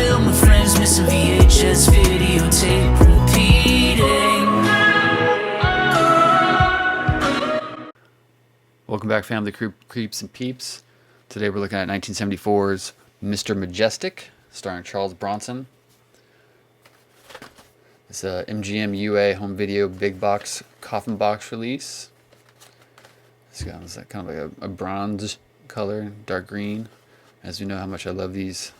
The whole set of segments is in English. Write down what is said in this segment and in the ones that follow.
film with friends, missing VHS videotape repeating. Welcome back, family creeps and peeps. Today we're looking at 1974's Mr. Majestyk, starring Charles Bronson. It's a MGM UA home video big box coffin box release. It's got kind of like a bronze color, dark green. As we know how much I love these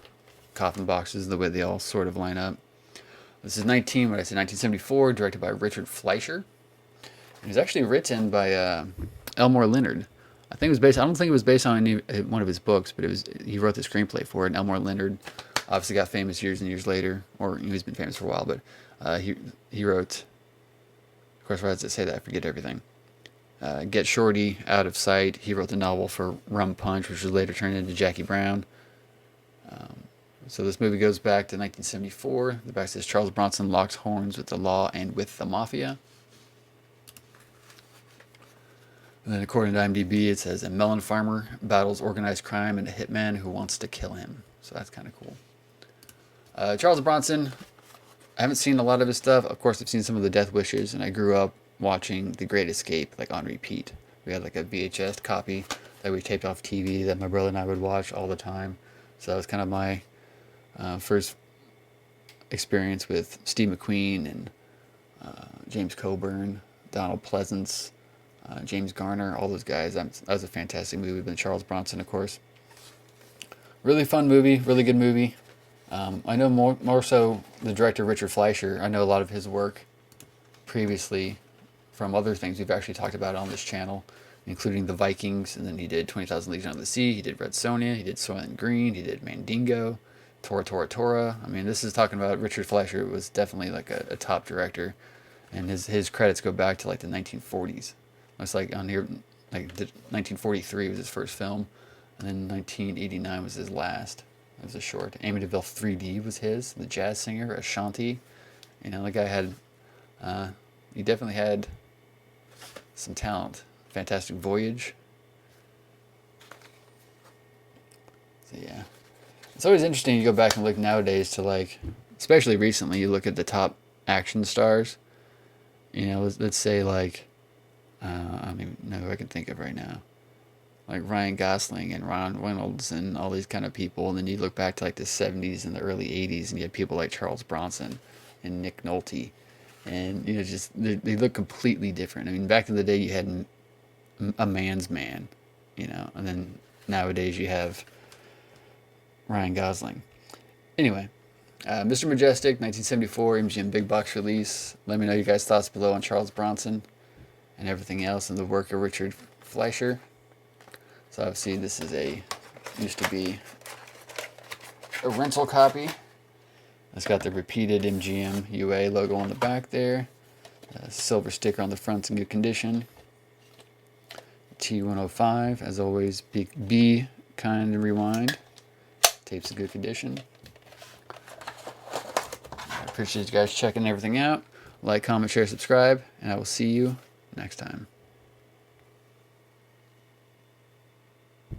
coffin boxes, the way they all sort of line up. This is 1974, directed by Richard Fleischer. It was actually written by Elmore Leonard. I don't think it was based on one of his books, but he wrote the screenplay for it. And Elmore Leonard obviously got famous years and years later, or he's been famous for a while, but he wrote, of course, why does it say that? I forget everything. Get Shorty, Out of Sight. He wrote the novel for Rum Punch, which was later turned into Jackie Brown. So this movie goes back to 1974. The back says Charles Bronson locks horns with the law and with the mafia. And then according to IMDb, it says a melon farmer battles organized crime and a hitman who wants to kill him. So that's kind of cool. Charles Bronson, I haven't seen a lot of his stuff. Of course, I've seen some of the Death Wishes, and I grew up watching The Great Escape, like on repeat. We had like a VHS copy that we taped off TV that my brother and I would watch all the time. So that was kind of my first experience with Steve McQueen and James Coburn, Donald Pleasance, James Garner, all those guys. That was a fantastic movie with Charles Bronson, of course. Really fun movie, really good movie. I know more so the director Richard Fleischer. I know a lot of his work previously from other things we've actually talked about on this channel, including The Vikings, and then he did 20,000 Leagues Under the Sea, he did Red Sonja, he did Soylent Green, he did Mandingo, Tora Tora Tora. I mean, this is talking about Richard Fleischer. Was definitely like a top director, and his credits go back to like the 1940s. Looks like on here, like 1943 was his first film, and then 1989 was his last. It was a short. Amityville 3D was his. The Jazz Singer, Ashanti. You know, the guy had, he definitely had some talent. Fantastic Voyage. So yeah, it's always interesting to go back and look nowadays to, like, especially recently, you look at the top action stars. You know, let's say like, I don't even know who I can think of right now. Like Ryan Gosling and Ron Reynolds and all these kind of people. And then you look back to like the 70s and the early 80s and you have people like Charles Bronson and Nick Nolte. And, you know, just they look completely different. I mean, back in the day you had a man's man, you know, and then nowadays you have Ryan Gosling. Anyway, Mr. Majestyk, 1974, MGM big box release. Let me know your guys' thoughts below on Charles Bronson and everything else in the work of Richard Fleischer. So obviously this is used to be a rental copy. It's got the repeated MGM UA logo on the back there. A silver sticker on the front's in good condition. T105, as always, be kind and rewind. Tape's in good condition. I appreciate you guys checking everything out. Like, comment, share, subscribe, and I will see you next time.